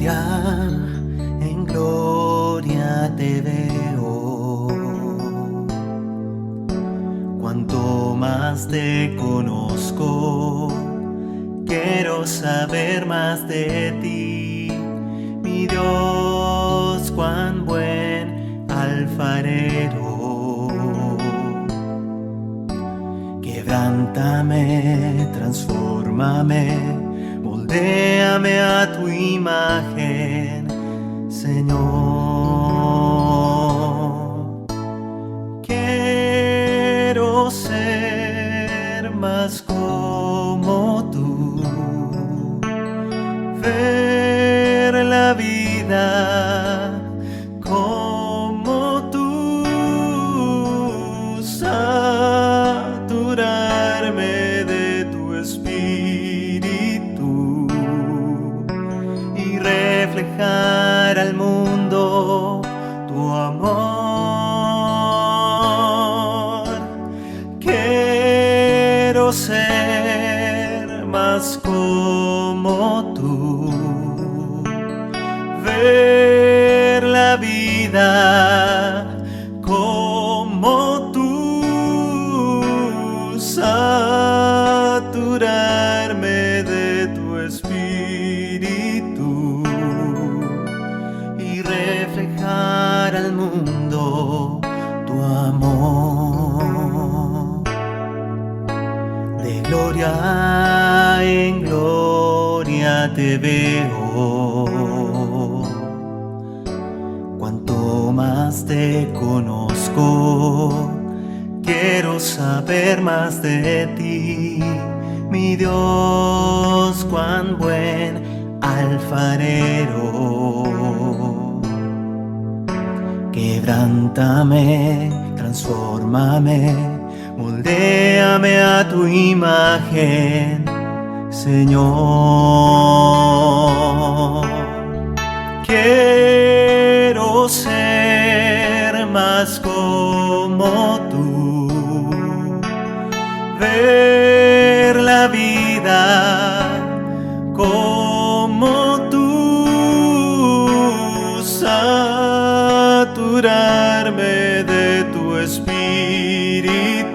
en gloria te veo. Cuanto más te conozco, quiero saber más de ti, mi Dios, cuán buen alfarero. Quebrántame, transfórmame, moldéame a tu imagen, Señor. Quiero ser más como tú, ver la vida como tú, saturarme de tu espíritu y reflejar al mundo tu amor. Quiero ser más como tú, ver la vida como tú, saturarme de tu espíritu y reflejar al mundo tu amor. De gloria en gloria te veo. Cuanto más te conozco, quiero saber más de ti, mi Dios, cuán buen alfarero. Quebrántame, transfórmame, moldéame a tu imagen, Señor. Quiero ser más como tú, ver la vida como tú, saturarme de tu espíritu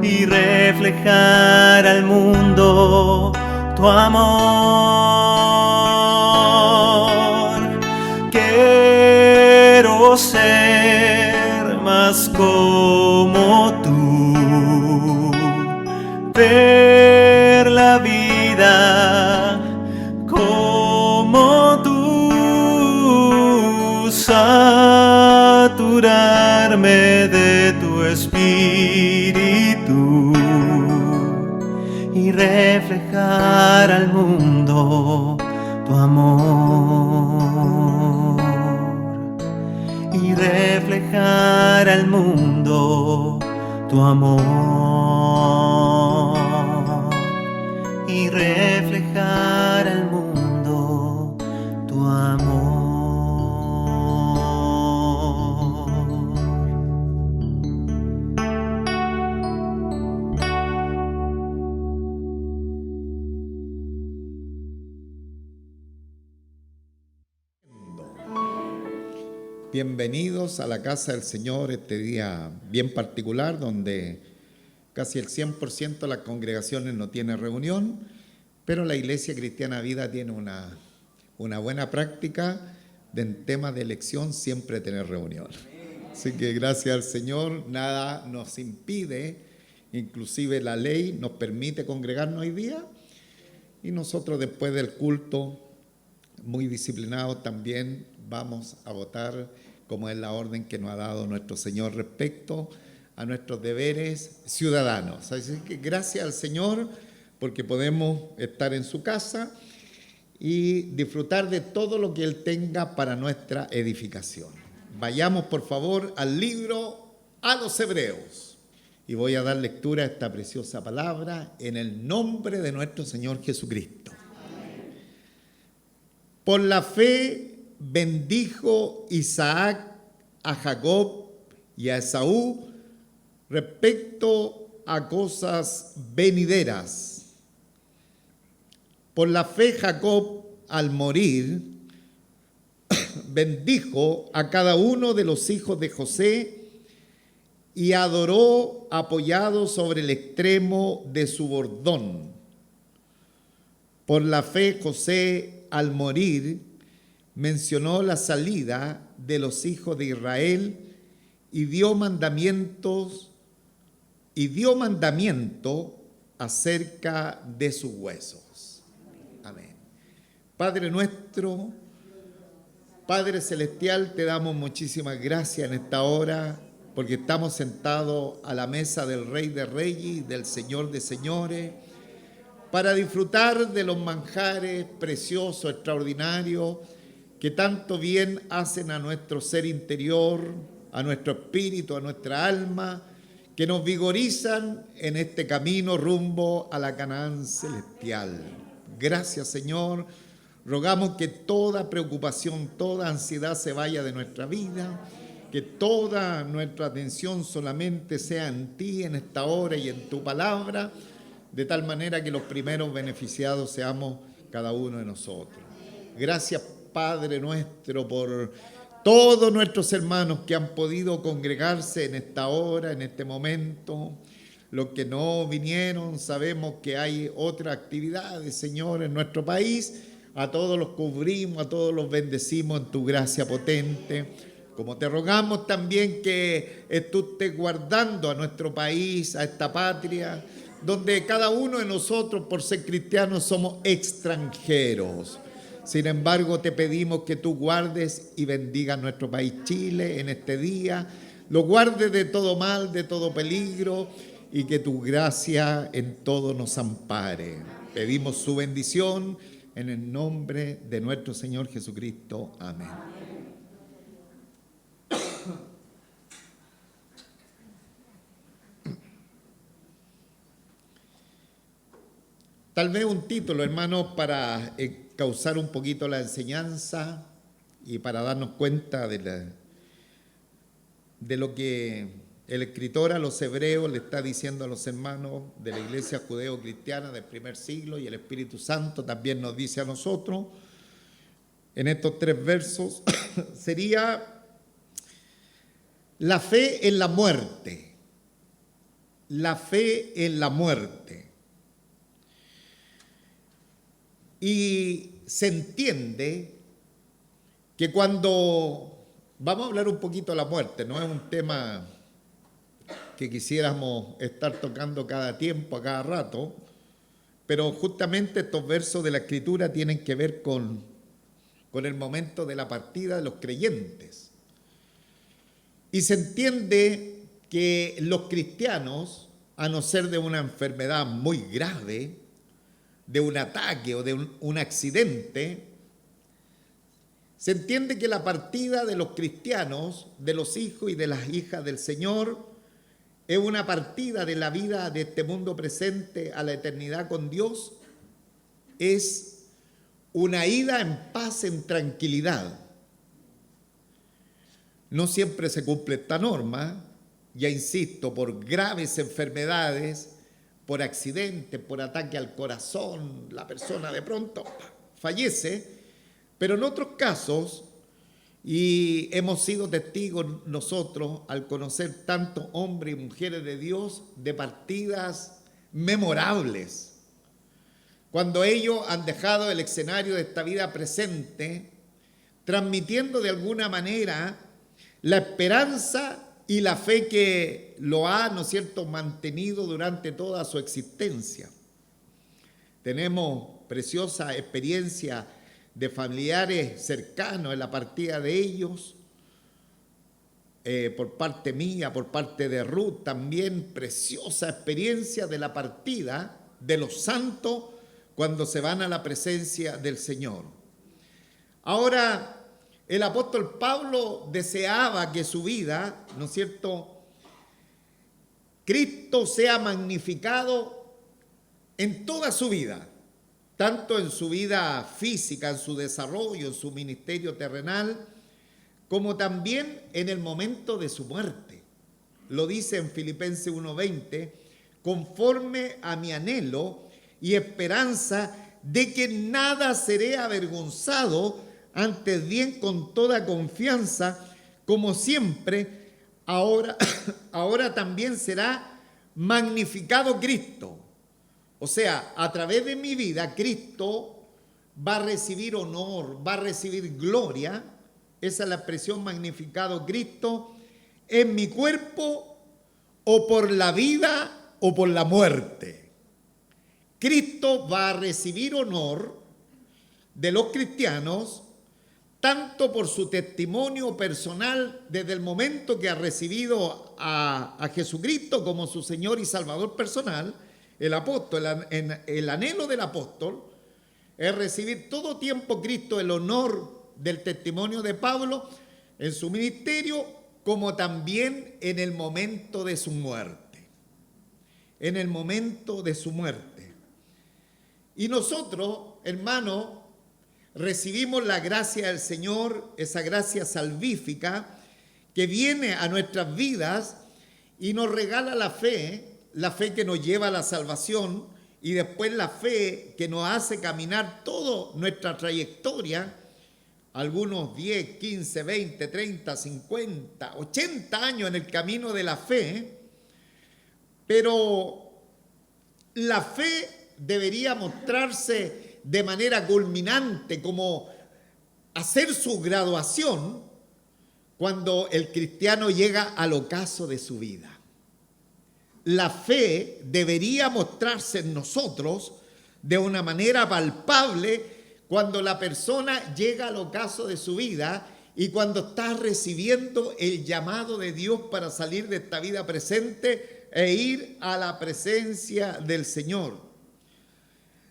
y reflejar al mundo tu amor. Quiero ser más como tú, ver la vida como tú, saturarme de tu espíritu y reflejar al mundo tu amor, y reflejar al mundo tu amor, y reflejar al mundo tu amor. Bienvenidos a la casa del Señor este día bien particular, donde casi el 100% de las congregaciones no tiene reunión, pero la Iglesia Cristiana Vida tiene una buena práctica de en temas de elección siempre tener reunión. Así que gracias al Señor, nada nos impide, inclusive la ley nos permite congregarnos hoy día, y nosotros después del culto, muy disciplinados también, vamos a votar como es la orden que nos ha dado nuestro Señor respecto a nuestros deberes ciudadanos. Así que gracias al Señor porque podemos estar en su casa y disfrutar de todo lo que Él tenga para nuestra edificación. Vayamos por favor al libro a los Hebreos y voy a dar lectura a esta preciosa palabra en el nombre de nuestro Señor Jesucristo. Amén. Por la fe bendijo Isaac a Jacob y a Esaú respecto a cosas venideras. Por la fe Jacob al morir, bendijo a cada uno de los hijos de José y adoró apoyado sobre el extremo de su bordón. Por la fe, José, al morir, mencionó la salida de los hijos de Israel y dio mandamiento acerca de sus huesos. Amén. Padre nuestro, Padre celestial, te damos muchísimas gracias en esta hora, porque estamos sentados a la mesa del Rey de Reyes y del Señor de Señores, para disfrutar de los manjares preciosos, extraordinarios, que tanto bien hacen a nuestro ser interior, a nuestro espíritu, a nuestra alma, que nos vigorizan en este camino rumbo a la Canaán celestial. Gracias, Señor. Rogamos que toda preocupación, toda ansiedad se vaya de nuestra vida, que toda nuestra atención solamente sea en ti, en esta hora y en tu palabra, de tal manera que los primeros beneficiados seamos cada uno de nosotros. Gracias, Padre nuestro, por todos nuestros hermanos que han podido congregarse en esta hora, en este momento. Los que no vinieron, sabemos que hay otras actividades, Señor, en nuestro país. A todos los cubrimos, a todos los bendecimos en tu gracia potente. Como te rogamos también que tú estés guardando a nuestro país, a esta patria, donde cada uno de nosotros, por ser cristianos, somos extranjeros. Sin embargo, te pedimos que tú guardes y bendigas nuestro país Chile en este día, lo guardes de todo mal, de todo peligro, y que tu gracia en todo nos ampare. Pedimos su bendición en el nombre de nuestro Señor Jesucristo. Amén. Tal vez un título, hermanos, para causar un poquito la enseñanza y para darnos cuenta de lo que el escritor a los hebreos le está diciendo a los hermanos de la iglesia judeo-cristiana del primer siglo, y el Espíritu Santo también nos dice a nosotros en estos 3 versos, sería la fe en la muerte. La fe en la muerte. Y se entiende que cuando vamos a hablar un poquito de la muerte, no es un tema que quisiéramos estar tocando cada tiempo, a cada rato, pero justamente estos versos de la Escritura tienen que ver con el momento de la partida de los creyentes. Y se entiende que los cristianos, a no ser de una enfermedad muy grave, de un ataque o de un accidente, se entiende que la partida de los cristianos, de los hijos y de las hijas del Señor, es una partida de la vida de este mundo presente a la eternidad con Dios, es una ida en paz, en tranquilidad. No siempre se cumple esta norma, ya insisto, por graves enfermedades, por accidente, por ataque al corazón, la persona de pronto fallece, pero en otros casos, y hemos sido testigos nosotros al conocer tantos hombres y mujeres de Dios de partidas memorables, cuando ellos han dejado el escenario de esta vida presente, transmitiendo de alguna manera la esperanza y la fe que lo ha, ¿no es cierto?, mantenido durante toda su existencia. Tenemos preciosa experiencia de familiares cercanos en la partida de ellos, por parte mía, por parte de Ruth, también preciosa experiencia de la partida de los santos cuando se van a la presencia del Señor. Ahora, el apóstol Pablo deseaba que su vida, ¿no es cierto?, Cristo sea magnificado en toda su vida, tanto en su vida física, en su desarrollo, en su ministerio terrenal, como también en el momento de su muerte. Lo dice en Filipenses 1:20, conforme a mi anhelo y esperanza de que nada seré avergonzado, antes bien con toda confianza, como siempre, ahora también será magnificado Cristo. O sea, a través de mi vida, Cristo va a recibir honor, va a recibir gloria. Esa es la expresión magnificado Cristo en mi cuerpo, o por la vida o por la muerte. Cristo va a recibir honor de los cristianos, tanto por su testimonio personal desde el momento que ha recibido a Jesucristo como su Señor y Salvador personal. El apóstol, el anhelo del apóstol es recibir todo tiempo Cristo el honor del testimonio de Pablo en su ministerio, como también en el momento de su muerte. En el momento de su muerte. Y nosotros, hermanos, recibimos la gracia del Señor, esa gracia salvífica que viene a nuestras vidas y nos regala la fe que nos lleva a la salvación, y después la fe que nos hace caminar toda nuestra trayectoria, algunos 10, 15, 20, 30, 50, 80 años en el camino de la fe. Pero la fe debería mostrarse de manera culminante, como hacer su graduación, cuando el cristiano llega al ocaso de su vida. La fe debería mostrarse en nosotros de una manera palpable cuando la persona llega al ocaso de su vida y cuando está recibiendo el llamado de Dios para salir de esta vida presente e ir a la presencia del Señor.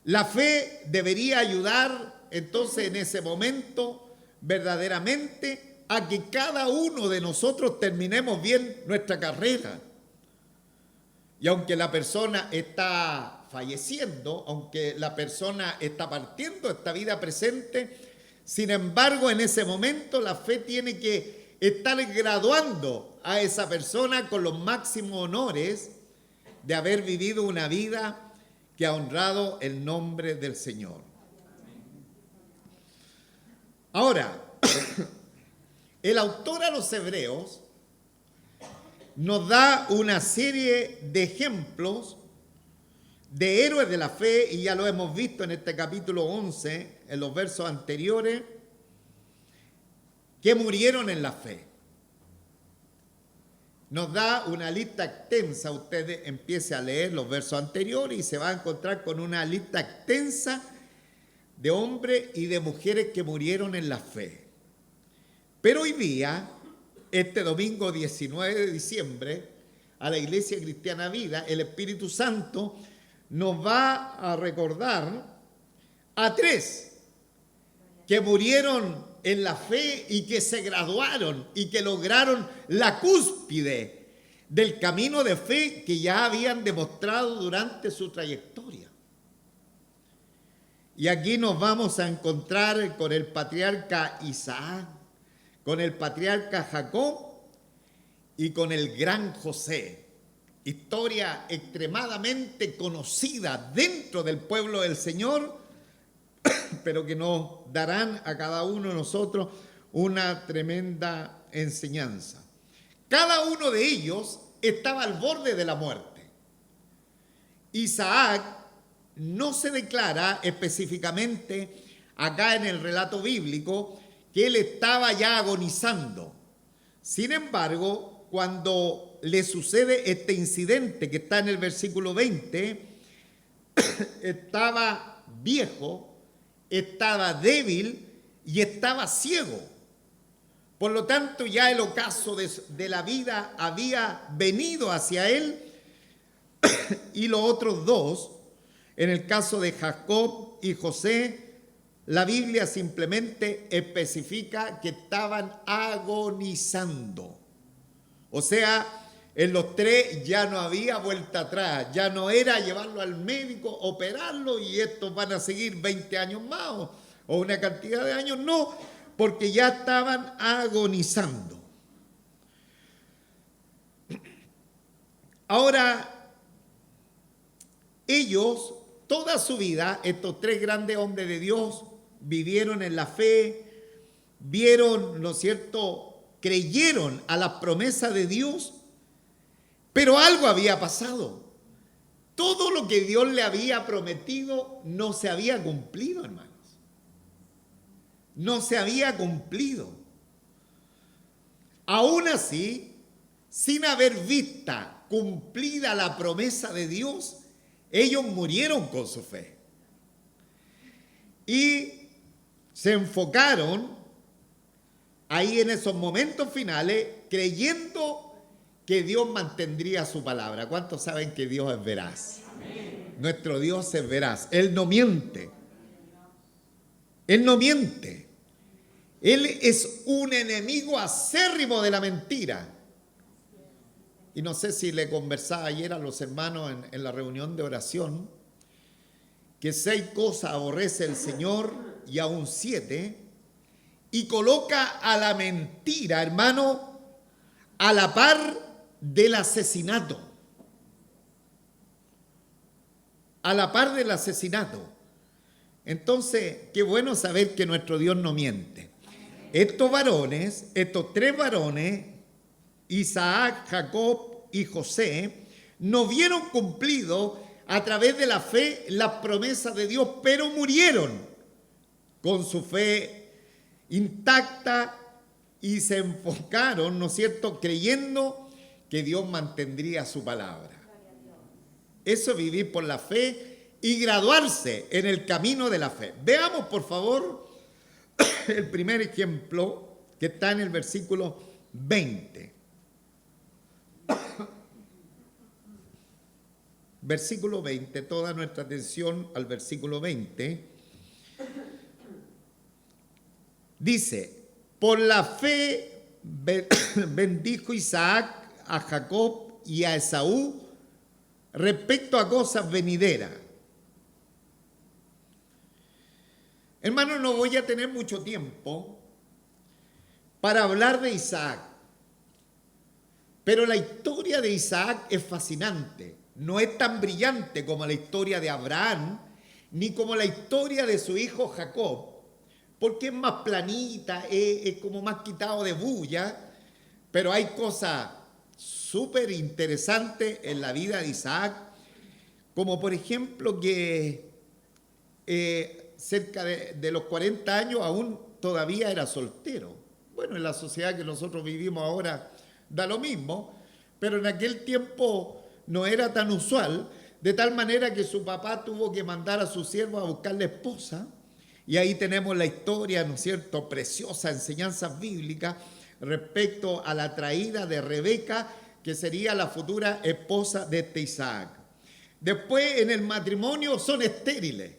La fe debería ayudar entonces en ese momento verdaderamente a que cada uno de nosotros terminemos bien nuestra carrera. Y aunque la persona está falleciendo, aunque la persona está partiendo de esta vida presente, sin embargo, en ese momento la fe tiene que estar graduando a esa persona con los máximos honores de haber vivido una vida que ha honrado el nombre del Señor. Ahora, el autor a los Hebreos nos da una serie de ejemplos de héroes de la fe, y ya lo hemos visto en este capítulo 11, en los versos anteriores, que murieron en la fe. Nos da una lista extensa. Usted empiece a leer los versos anteriores y se va a encontrar con una lista extensa de hombres y de mujeres que murieron en la fe. Pero hoy día, este domingo 19 de diciembre, a la Iglesia Cristiana Vida, el Espíritu Santo nos va a recordar a 3 que murieron en la fe y que se graduaron y que lograron la cúspide del camino de fe que ya habían demostrado durante su trayectoria. Y aquí nos vamos a encontrar con el patriarca Isaac, con el patriarca Jacob y con el gran José. Historia extremadamente conocida dentro del pueblo del Señor, pero que nos darán a cada uno de nosotros una tremenda enseñanza. Cada uno de ellos estaba al borde de la muerte. Isaac no se declara específicamente acá en el relato bíblico que él estaba ya agonizando. Sin embargo, cuando le sucede este incidente que está en el versículo 20, estaba viejo, estaba débil y estaba ciego. Por lo tanto, ya el ocaso de la vida había venido hacia él. Y los otros dos, en el caso de Jacob y José, la Biblia simplemente especifica que estaban agonizando. O sea, en los 3 ya no había vuelta atrás, ya no era llevarlo al médico, operarlo y estos van a seguir 20 años más o una cantidad de años, no, porque ya estaban agonizando. Ahora, ellos toda su vida, estos tres grandes hombres de Dios vivieron en la fe, vieron, ¿no es cierto?, creyeron a las promesas de Dios, pero algo había pasado. Todo lo que Dios le había prometido no se había cumplido, hermanos. No se había cumplido. Aún así, sin haber vista cumplida la promesa de Dios, ellos murieron con su fe. Y se enfocaron ahí en esos momentos finales, creyendo que Dios mantendría su palabra. ¿Cuántos saben que Dios es veraz? Amén. Nuestro Dios es veraz. Él no miente. Él no miente. Él es un enemigo acérrimo de la mentira. Y no sé si le conversaba ayer a los hermanos en la reunión de oración, que 6 cosas aborrece el Señor y aún 7, y coloca a la mentira, hermano, a la par del asesinato. A la par del asesinato. Entonces, qué bueno saber que nuestro Dios no miente. Estos varones, estos 3 varones, Isaac, Jacob y José, no vieron cumplido a través de la fe las promesas de Dios, pero murieron con su fe intacta y se enfocaron, ¿no es cierto?, creyendo que Dios mantendría su palabra. Eso es vivir por la fe y graduarse en el camino de la fe. Veamos, por favor, el primer ejemplo que está en el versículo 20. Versículo 20, toda nuestra atención al versículo 20. Dice, por la fe bendijo Isaac a Jacob y a Esaú respecto a cosas venideras. Hermano, no voy a tener mucho tiempo para hablar de Isaac, pero la historia de Isaac es fascinante. No es tan brillante como la historia de Abraham, ni como la historia de su hijo Jacob, porque es más planita, es como más quitado de bulla, pero hay cosas súper interesantes en la vida de Isaac, como por ejemplo que cerca de los 40 años aún todavía era soltero. Bueno, en la sociedad que nosotros vivimos ahora da lo mismo, pero en aquel tiempo no era tan usual, de tal manera que su papá tuvo que mandar a su siervo a buscarle esposa, y ahí tenemos la historia, ¿no es cierto?, preciosa, enseñanzas bíblicas respecto a la traída de Rebeca, que sería la futura esposa de este Isaac. Después, en el matrimonio son estériles,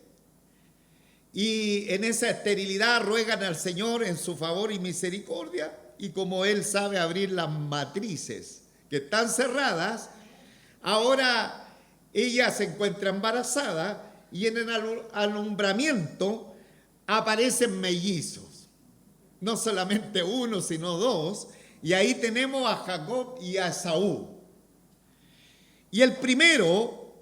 y en esa esterilidad ruegan al Señor en su favor y misericordia, y como Él sabe abrir las matrices que están cerradas, ahora ella se encuentra embarazada y en el alumbramiento aparecen mellizos. No solamente uno, sino 2. Y ahí tenemos a Jacob y a Esaú. Y el primero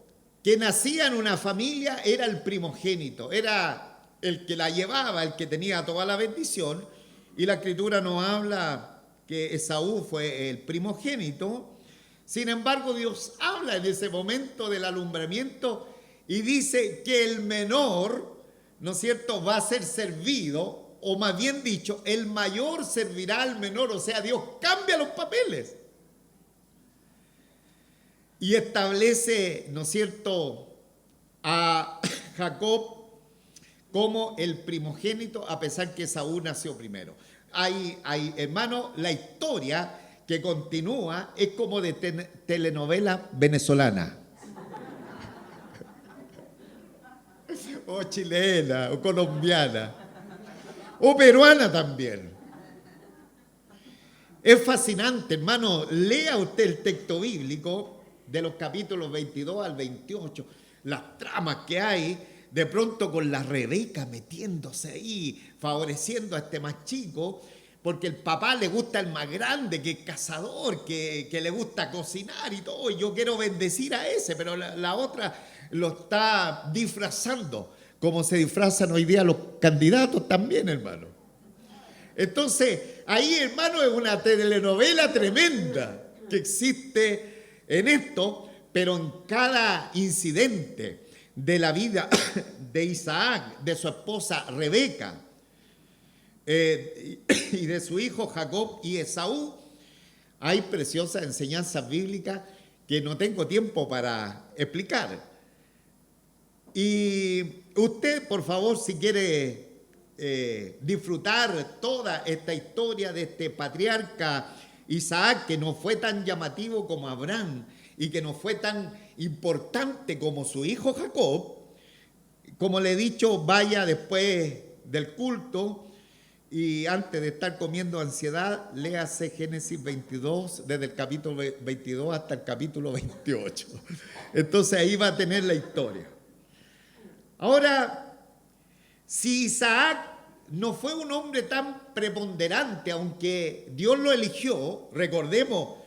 que nacía en una familia era el primogénito. Era el que la llevaba, el que tenía toda la bendición. Y la Escritura nos habla que Esaú fue el primogénito. Sin embargo, Dios habla en ese momento del alumbramiento y dice que el menor, ¿no es cierto?, va a ser servido, o más bien dicho, el mayor servirá al menor. O sea, Dios cambia los papeles y establece, ¿no es cierto?, a Jacob como el primogénito, a pesar que Esaú nació primero. Hay, hermano, la historia que continúa es como de telenovela venezolana, o chilena, o colombiana, o peruana también. Es fascinante, hermano. Lea usted el texto bíblico de los capítulos 22 al 28, las tramas que hay, de pronto con la Rebeca metiéndose ahí, favoreciendo a este más chico, porque el papá le gusta el más grande, que es cazador, que le gusta cocinar y todo, y yo quiero bendecir a ese, pero la otra lo está disfrazando, como se disfrazan hoy día los candidatos también, hermano. Entonces, ahí, hermano, es una telenovela tremenda que existe en esto, pero en cada incidente de la vida de Isaac, de su esposa Rebeca, y de su hijo Jacob y Esaú, hay preciosas enseñanzas bíblicas que no tengo tiempo para explicar. Y usted, por favor, si quiere disfrutar toda esta historia de este patriarca Isaac, que no fue tan llamativo como Abraham y que no fue tan importante como su hijo Jacob, como le he dicho, vaya después del culto y antes de estar comiendo ansiedad, léase Génesis 22, desde el capítulo 22 hasta el capítulo 28. Entonces ahí va a tener la historia. Ahora, si Isaac no fue un hombre tan preponderante, aunque Dios lo eligió, recordemos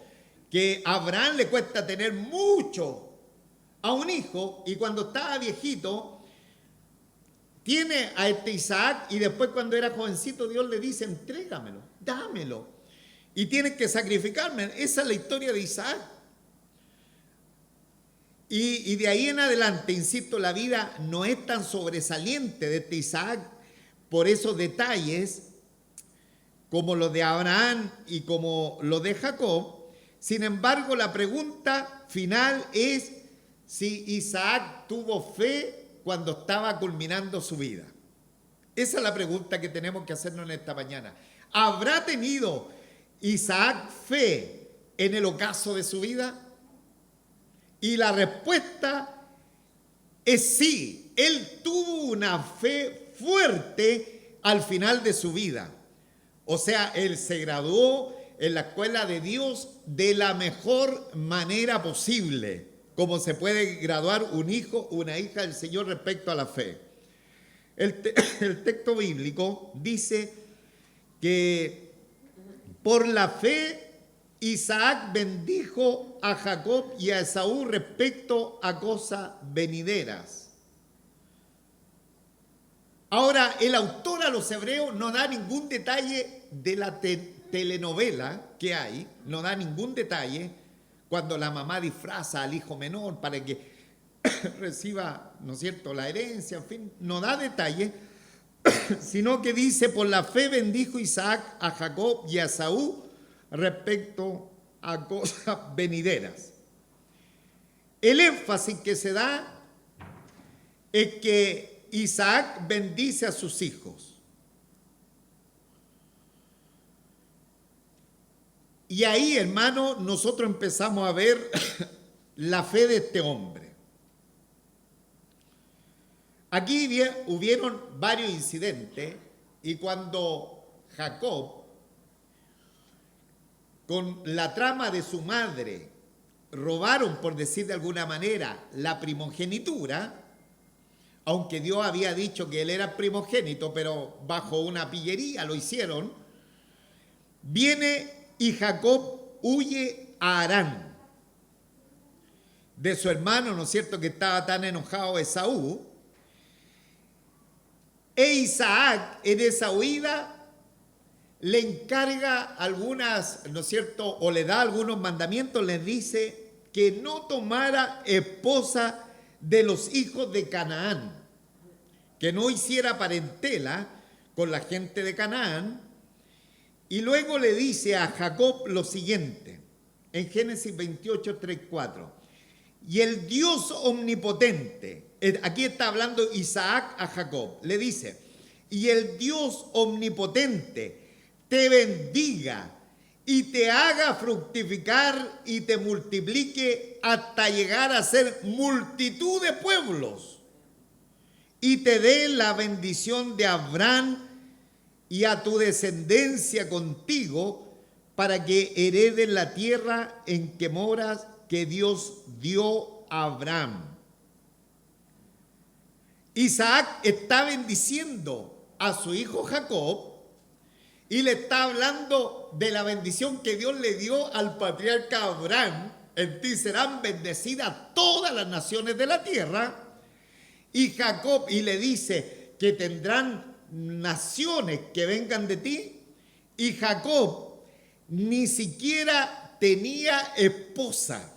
que a Abraham le cuesta tener mucho a un hijo, y cuando estaba viejito, tiene a este Isaac, y después cuando era jovencito Dios le dice, entrégamelo, dámelo, y tienes que sacrificarme. Esa es la historia de Isaac. Y de ahí en adelante, insisto, la vida no es tan sobresaliente de este Isaac por esos detalles como los de Abraham y como los de Jacob. Sin embargo, la pregunta final es si Isaac tuvo fe cuando estaba culminando su vida. Esa es la pregunta que tenemos que hacernos en esta mañana. ¿Habrá tenido Isaac fe en el ocaso de su vida? Y la respuesta es sí. Él tuvo una fe fuerte al final de su vida. O sea, él se graduó en la escuela de Dios de la mejor manera posible, como se puede graduar un hijo o una hija del Señor respecto a la fe. El texto bíblico dice que por la fe Isaac bendijo a Jacob y a Esaú respecto a cosas venideras. Ahora, el autor a los hebreos no da ningún detalle de la telenovela que hay, no da ningún detalle cuando la mamá disfraza al hijo menor para que reciba, ¿no es cierto?, la herencia, en fin, no da detalle, sino que dice, por la fe bendijo Isaac a Jacob y a Esaú respecto a cosas venideras. El énfasis que se da es que Isaac bendice a sus hijos. Y ahí, hermano, nosotros empezamos a ver la fe de este hombre. Aquí hubieron varios incidentes, y cuando Jacob, con la trama de su madre, robaron, por decir de alguna manera, la primogenitura, aunque Dios había dicho que él era primogénito, pero bajo una pillería lo hicieron, viene y Jacob huye a Harán, de su hermano, ¿no es cierto?, que estaba tan enojado Esaú. E Isaac, en esa huida, le encarga algunas, ¿no es cierto?, o le da algunos mandamientos, le dice que no tomara esposa de los hijos de Canaán, que no hiciera parentela con la gente de Canaán. Y luego le dice a Jacob lo siguiente, en Génesis 28, 3, 4. Y el Dios omnipotente, aquí está hablando Isaac a Jacob, le dice, y el Dios omnipotente te bendiga y te haga fructificar y te multiplique hasta llegar a ser multitud de pueblos, y te dé la bendición de Abraham y a tu descendencia contigo, para que hereden la tierra en que moras, que Dios dio a Abraham. Isaac está bendiciendo a su hijo Jacob y le está hablando de la bendición que Dios le dio al patriarca Abraham en ti serán bendecidas todas las naciones de la tierra. Y Jacob, y le dice que tendrán naciones que vengan de ti. Y Jacob ni siquiera tenía esposa.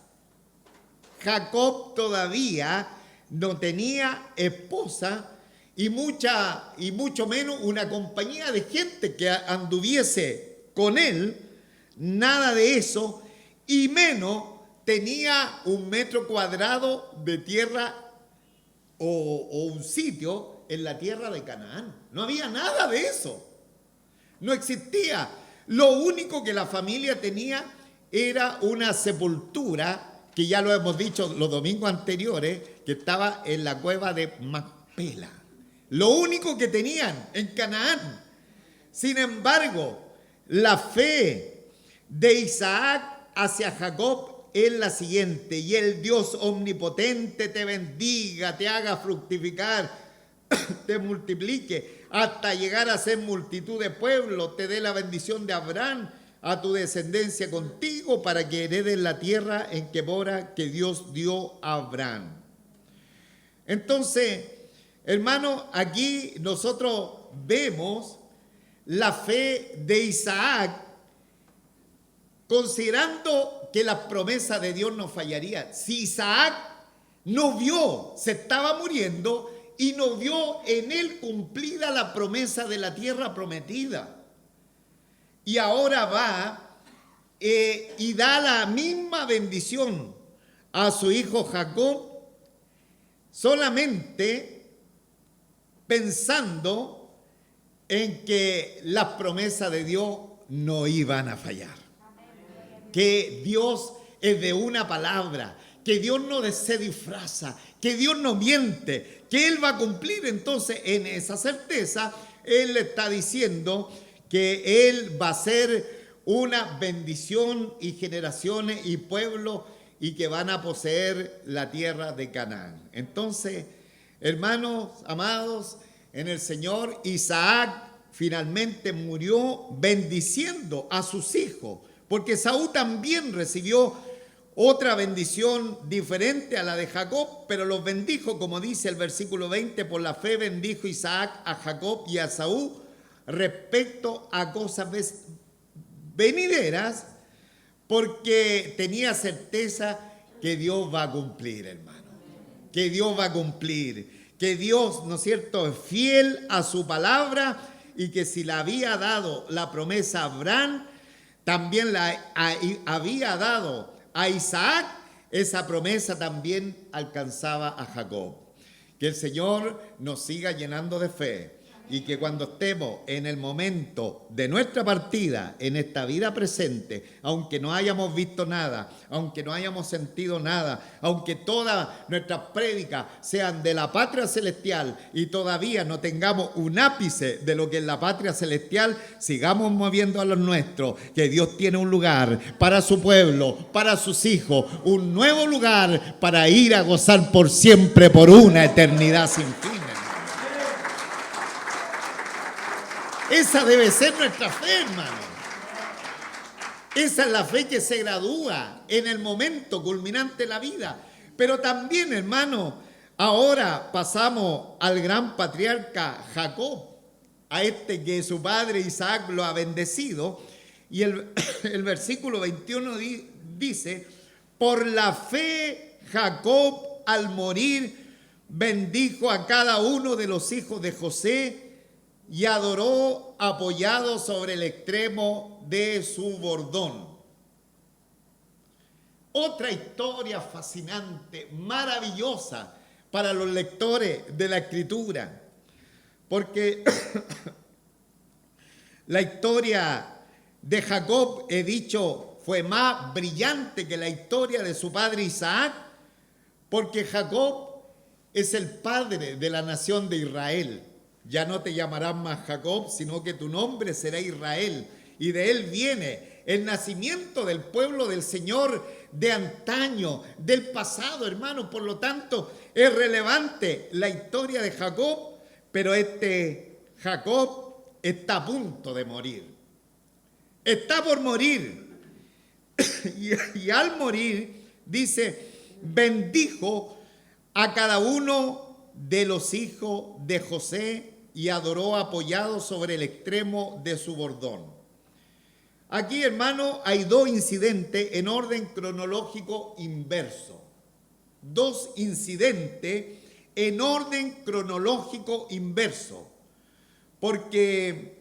Jacob todavía no tenía esposa y mucho menos una compañía de gente que anduviese con él, nada de eso, y menos tenía 1 metro cuadrado de tierra o un sitio en la tierra de Canaán. No había nada de eso. No existía. Lo único que la familia tenía era una sepultura, que ya lo hemos dicho los domingos anteriores, que estaba en la cueva de Macpela. Lo único que tenían en Canaán. Sin embargo, la fe de Isaac hacia Jacob es la siguiente: y el Dios omnipotente te bendiga, te haga fructificar, te multiplique hasta llegar a ser multitud de pueblos, te dé la bendición de Abraham, a tu descendencia contigo, para que heredes la tierra en que mora, que Dios dio a Abraham. Entonces, hermano, aquí nosotros vemos la fe de Isaac, considerando que las promesas de Dios no fallarían. Si Isaac no vio, se estaba muriendo, y no vio en él cumplida la promesa de la tierra prometida. Y ahora va y da la misma bendición a su hijo Jacob, solamente pensando en que las promesas de Dios no iban a fallar. Que Dios es de una palabra, que Dios no se disfraza, que Dios no miente, que Él va a cumplir. Entonces, en esa certeza, Él le está diciendo que Él va a ser una bendición, y generaciones y pueblos, y que van a poseer la tierra de Canaán. Entonces, hermanos amados en el Señor, Isaac finalmente murió bendiciendo a sus hijos, porque Esaú también recibió otra bendición diferente a la de Jacob, pero los bendijo, como dice el versículo 20, por la fe bendijo Isaac a Jacob y a Esaú respecto a cosas venideras, porque tenía certeza que Dios va a cumplir, hermano. Que Dios va a cumplir. Que Dios, ¿no es cierto?, es fiel a su palabra, y que si le había dado la promesa a Abraham, también la había dado a Isaac, esa promesa también alcanzaba a Jacob. Que el Señor nos siga llenando de fe, y que cuando estemos en el momento de nuestra partida, en esta vida presente, aunque no hayamos visto nada, aunque no hayamos sentido nada, aunque todas nuestras prédicas sean de la patria celestial y todavía no tengamos un ápice de lo que es la patria celestial, sigamos moviendo a los nuestros, que Dios tiene un lugar para su pueblo, para sus hijos, un nuevo lugar para ir a gozar por siempre, por una eternidad sin fin. Esa debe ser nuestra fe, hermano. Esa es la fe que se gradúa en el momento culminante de la vida. Pero también, hermano, ahora pasamos al gran patriarca Jacob, a este que su padre Isaac lo ha bendecido. Y el versículo 21 dice: por la fe Jacob al morir bendijo a cada uno de los hijos de José, y adoró apoyado sobre el extremo de su bordón. Otra historia fascinante, maravillosa para los lectores de la Escritura, porque la historia de Jacob, he dicho, fue más brillante que la historia de su padre Isaac, porque Jacob es el padre de la nación de Israel. Ya no te llamarán más Jacob, sino que tu nombre será Israel. Y de él viene el nacimiento del pueblo del Señor de antaño, del pasado, hermano. Por lo tanto, es relevante la historia de Jacob, pero este Jacob está a punto de morir. Está por morir. Y al morir, dice, bendijo a cada uno de los hijos de José y adoró apoyado sobre el extremo de su bordón. Aquí, hermano, hay dos incidentes en orden cronológico inverso. Dos incidentes en orden cronológico inverso. Porque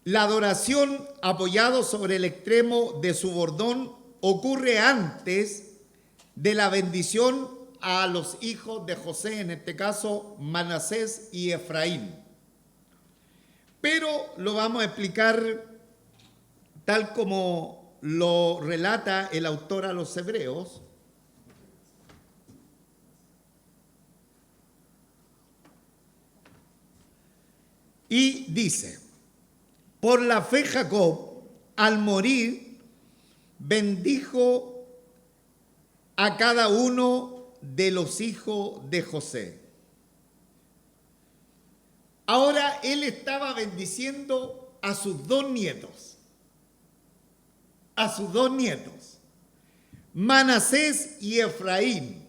la adoración apoyado sobre el extremo de su bordón ocurre antes de la bendición a los hijos de José, en este caso Manasés y Efraín. Pero lo vamos a explicar tal como lo relata el autor a los Hebreos. Y dice, por la fe Jacob, al morir, bendijo a cada uno de los hijos de José. Ahora él estaba bendiciendo a sus dos nietos. A sus dos nietos. Manasés y Efraín.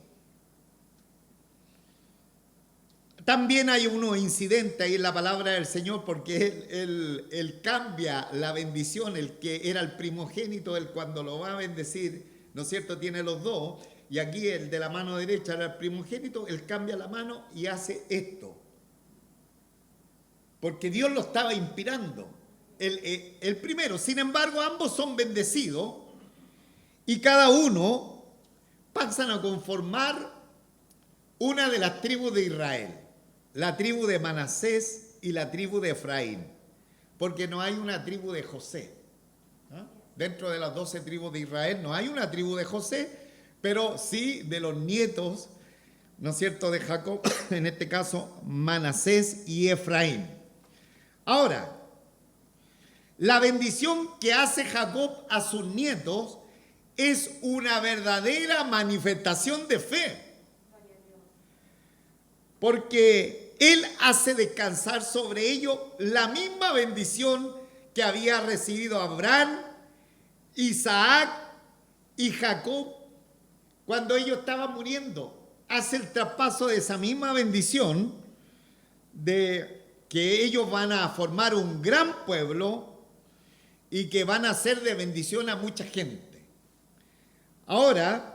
También hay unos incidentes ahí en la palabra del Señor porque él cambia la bendición, el que era el primogénito, él cuando lo va a bendecir, ¿no es cierto?, tiene los dos, y aquí el de la mano derecha era el primogénito, él cambia la mano y hace esto. Porque Dios lo estaba inspirando, el primero. Sin embargo, ambos son bendecidos y cada uno pasan a conformar una de las tribus de Israel. La tribu de Manasés y la tribu de Efraín, porque no hay una tribu de José. Dentro de las 12 tribus de Israel no hay una tribu de José, pero sí de los nietos, ¿no es cierto?, de Jacob, en este caso Manasés y Efraín. Ahora, la bendición que hace Jacob a sus nietos es una verdadera manifestación de fe. Porque él hace descansar sobre ellos la misma bendición que había recibido Abraham, Isaac y Jacob cuando ellos estaban muriendo. Hace el traspaso de esa misma bendición de que ellos van a formar un gran pueblo y que van a ser de bendición a mucha gente. Ahora,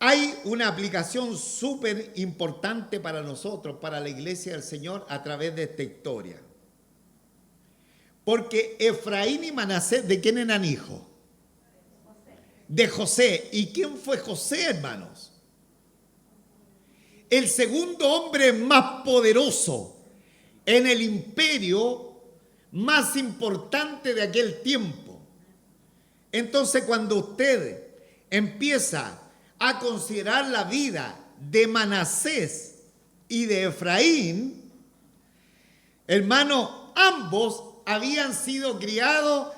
hay una aplicación súper importante para nosotros, para la iglesia del Señor, a través de esta historia. Porque Efraín y Manasés, ¿de quién eran hijos? De José. ¿Y quién fue José, hermanos? El segundo hombre más poderoso en el imperio más importante de aquel tiempo. Entonces, cuando usted empieza a considerar la vida de Manasés y de Efraín, hermano, ambos habían sido criados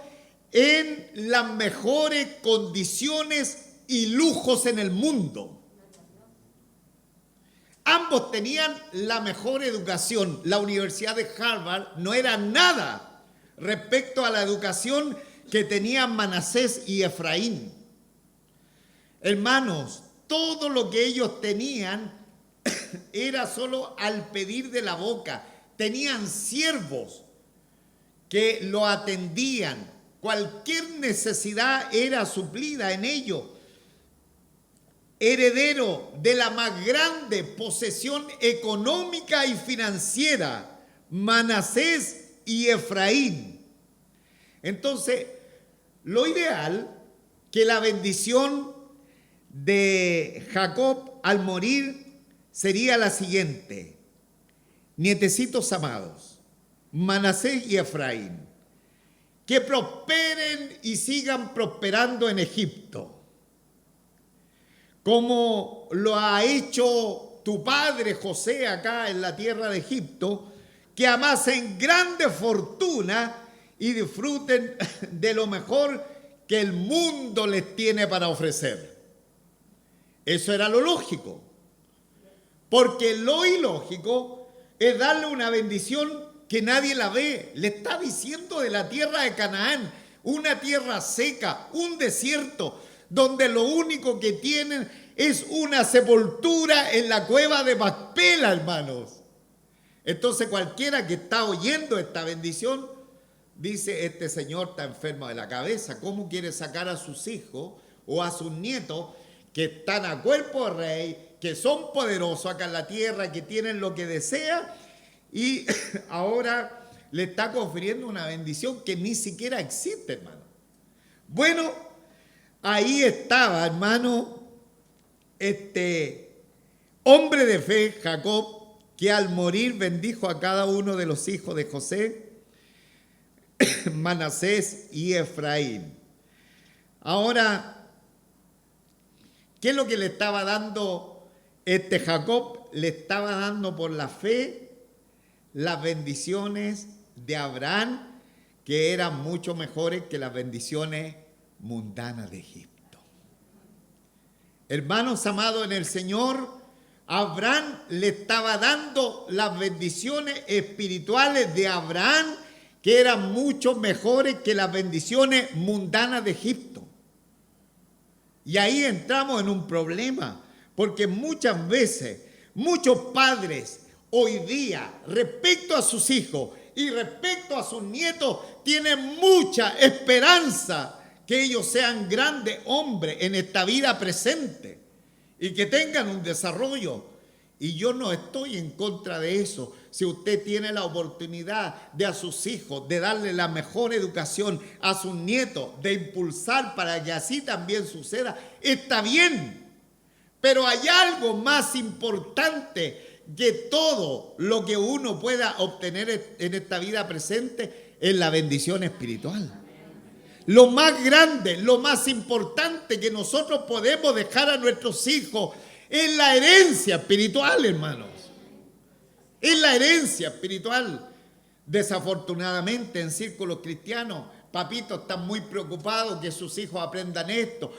en las mejores condiciones y lujos en el mundo. Ambos tenían la mejor educación. La Universidad de Harvard no era nada respecto a la educación que tenían Manasés y Efraín. Hermanos, todo lo que ellos tenían era solo al pedir de la boca. Tenían siervos que lo atendían. Cualquier necesidad era suplida en ellos. Heredero de la más grande posesión económica y financiera, Manasés y Efraín. Entonces, lo ideal, que la bendición de Jacob al morir sería la siguiente: nietecitos amados, Manasés y Efraín, que prosperen y sigan prosperando en Egipto, como lo ha hecho tu padre José acá en la tierra de Egipto, que amasen grande fortuna y disfruten de lo mejor que el mundo les tiene para ofrecer. Eso era lo lógico, porque lo ilógico es darle una bendición que nadie la ve. Le está diciendo de la tierra de Canaán, una tierra seca, un desierto, donde lo único que tienen es una sepultura en la cueva de Macpela, hermanos. Entonces cualquiera que está oyendo esta bendición dice: este señor está enfermo de la cabeza. ¿Cómo quiere sacar a sus hijos o a sus nietos que están a cuerpo de rey, que son poderosos acá en la tierra, que tienen lo que desea, y ahora le está confiriendo una bendición que ni siquiera existe, hermano? Bueno, ahí estaba, hermano, este hombre de fe, Jacob, que al morir bendijo a cada uno de los hijos de José, Manasés y Efraín. Ahora, ¿qué es lo que le estaba dando Jacob? Le estaba dando por la fe las bendiciones de Abraham, que eran mucho mejores que las bendiciones mundanas de Egipto. Hermanos amados en el Señor, Abraham le estaba dando las bendiciones espirituales de Abraham, que eran mucho mejores que las bendiciones mundanas de Egipto. Y ahí entramos en un problema, porque muchas veces, muchos padres hoy día, respecto a sus hijos y respecto a sus nietos, tienen mucha esperanza que ellos sean grandes hombres en esta vida presente y que tengan un desarrollo. Y yo no estoy en contra de eso. Si usted tiene la oportunidad de a sus hijos, de darle la mejor educación, a sus nietos, de impulsar para que así también suceda, está bien. Pero hay algo más importante que todo lo que uno pueda obtener en esta vida presente, es la bendición espiritual. Lo más grande, lo más importante que nosotros podemos dejar a nuestros hijos es la herencia espiritual, hermanos. Es la herencia espiritual. Desafortunadamente, en círculos cristianos, papitos están muy preocupados que sus hijos aprendan esto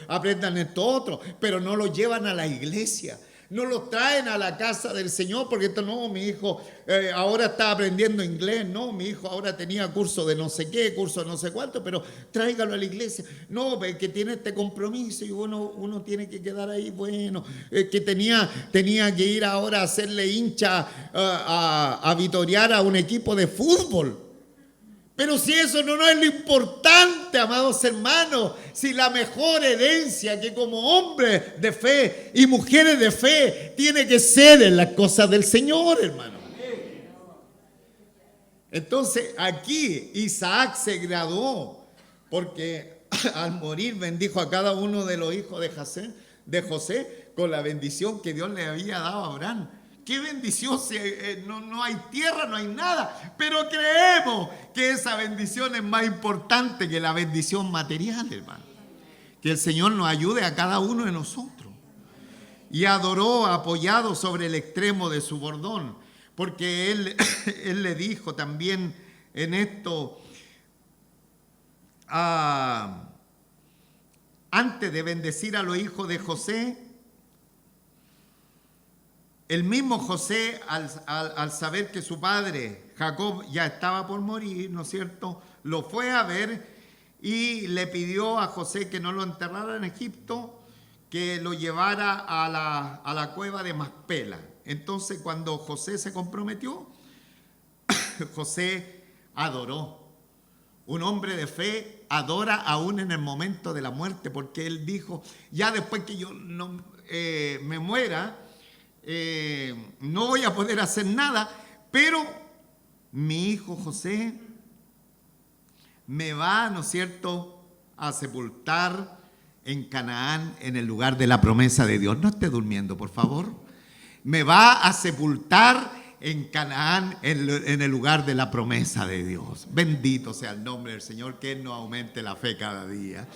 otro, pero no los llevan a la iglesia. No los traen a la casa del Señor, porque no, mi hijo ahora está aprendiendo inglés, no, mi hijo ahora tenía curso de no sé qué, curso de no sé cuánto, pero tráigalo a la iglesia. No, que tiene este compromiso y uno tiene que quedar ahí, bueno, que tenía que ir ahora a hacerle hincha, a vitorear a un equipo de fútbol. Pero si eso no es lo importante, amados hermanos, si la mejor herencia que como hombres de fe y mujeres de fe tiene que ser en las cosas del Señor, hermano. Entonces aquí Isaac se graduó porque al morir bendijo a cada uno de los hijos de José con la bendición que Dios le había dado a Abraham. ¡Qué bendición! No hay tierra, no hay nada. Pero creemos que esa bendición es más importante que la bendición material, hermano. Que el Señor nos ayude a cada uno de nosotros. Y adoró apoyado sobre el extremo de su bordón. Porque él le dijo también en esto, antes de bendecir a los hijos de José, el mismo José, al saber que su padre, Jacob, ya estaba por morir, ¿no es cierto?, lo fue a ver y le pidió a José que no lo enterrara en Egipto, que lo llevara a la cueva de Macpela. Entonces, cuando José se comprometió, José adoró. Un hombre de fe adora aún en el momento de la muerte, porque él dijo: ya después que yo me muera, no voy a poder hacer nada, pero mi hijo José me va, ¿no es cierto?, a sepultar en Canaán, en el lugar de la promesa de Dios. No esté durmiendo, por favor. Me va a sepultar en Canaán, en el lugar de la promesa de Dios. Bendito sea el nombre del Señor, que Él nos aumente la fe cada día.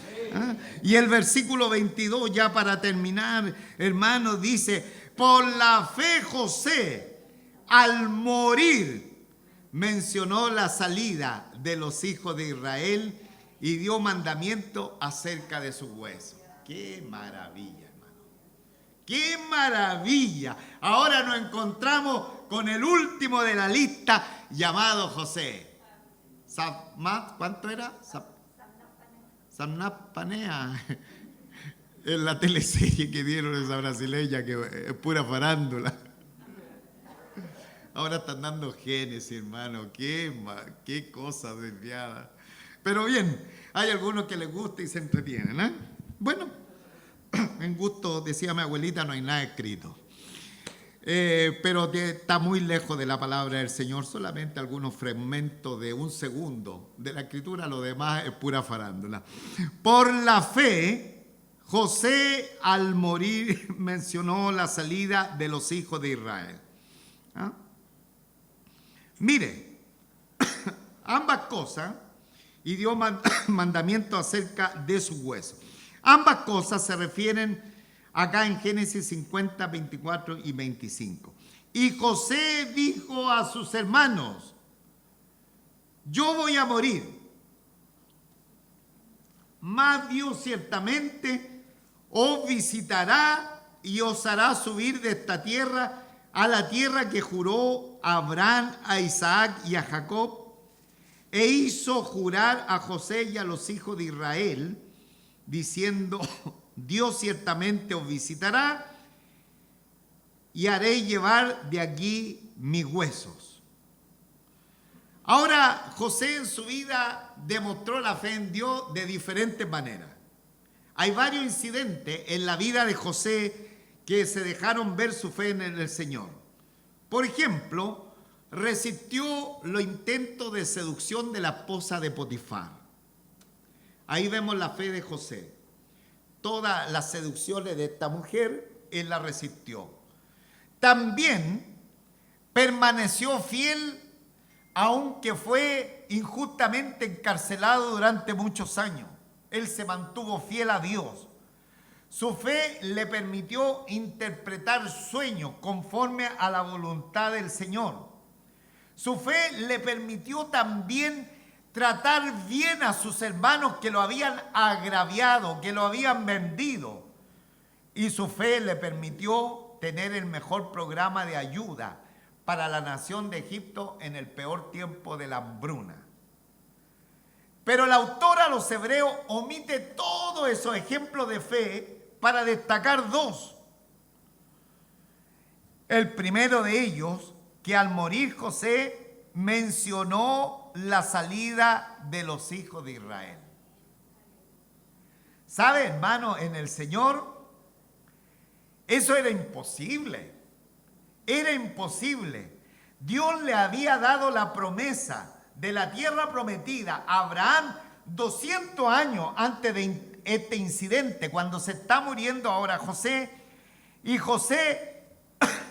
Y el versículo 22, ya para terminar, hermanos, dice: por la fe José, al morir, mencionó la salida de los hijos de Israel y dio mandamiento acerca de sus huesos. ¡Qué maravilla, hermano! ¡Qué maravilla! Ahora nos encontramos con el último de la lista, llamado José. ¿Cuánto era? Samnap Panea, en la teleserie que dieron esa brasileña, que es pura farándula. Ahora están dando Génesis, hermano, qué cosa desviada. Pero bien, hay algunos que les gusta y se entretienen, ¿eh? Bueno, en gusto, decía mi abuelita, no hay nada escrito. Pero está muy lejos de la palabra del Señor, solamente algunos fragmentos de un segundo de la Escritura, lo demás es pura farándula. Por la fe, José al morir mencionó la salida de los hijos de Israel. ¿Ah? Mire, ambas cosas, y dio mandamiento acerca de sus huesos. Ambas cosas se refieren acá en Génesis 50, 24 y 25. Y José dijo a sus hermanos, yo voy a morir, mas Dios ciertamente os visitará y os hará subir de esta tierra a la tierra que juró a Abraham, a Isaac y a Jacob, e hizo jurar a José y a los hijos de Israel, diciendo, Dios ciertamente os visitará y haré llevar de aquí mis huesos. Ahora, José en su vida demostró la fe en Dios de diferentes maneras. Hay varios incidentes en la vida de José que se dejaron ver su fe en el Señor. Por ejemplo, resistió los intentos de seducción de la esposa de Potifar. Ahí vemos la fe de José. Todas las seducciones de esta mujer, él la resistió. También permaneció fiel, aunque fue injustamente encarcelado durante muchos años. Él se mantuvo fiel a Dios. Su fe le permitió interpretar sueños conforme a la voluntad del Señor. Su fe le permitió también tratar bien a sus hermanos que lo habían agraviado, que lo habían vendido. Y su fe le permitió tener el mejor programa de ayuda para la nación de Egipto en el peor tiempo de la hambruna. Pero el autor a los hebreos omite todos esos ejemplos de fe para destacar dos. El primero de ellos, que al morir José mencionó la salida de los hijos de Israel. ¿Sabe, hermano? En el Señor, eso era imposible. Era imposible. Dios le había dado la promesa de la tierra prometida a Abraham 200 años antes de este incidente, cuando se está muriendo ahora José, y José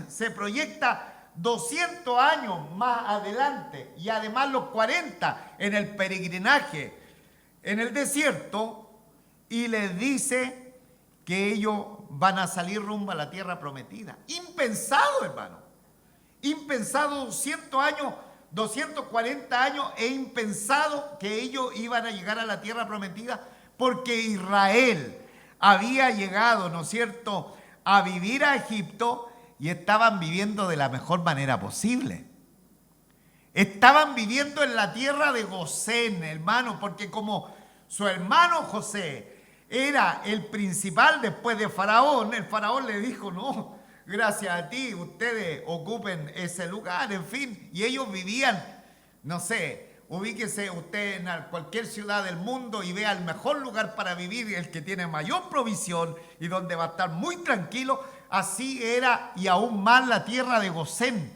se proyecta 200 años más adelante y además los 40 en el peregrinaje en el desierto, y les dice que ellos van a salir rumbo a la tierra prometida. Impensado, hermano. Impensado, 200 años, 240 años, e impensado que ellos iban a llegar a la tierra prometida, porque Israel había llegado, ¿no es cierto?, a vivir a Egipto y estaban viviendo de la mejor manera posible. Estaban viviendo en la tierra de Gosén, hermano, porque como su hermano José era el principal después de Faraón, el Faraón le dijo, no, gracias a ti, ustedes ocupen ese lugar, en fin, y ellos vivían, no sé, ubíquese usted en cualquier ciudad del mundo y vea el mejor lugar para vivir, el que tiene mayor provisión y donde va a estar muy tranquilo. Así era y aún más la tierra de Gosén.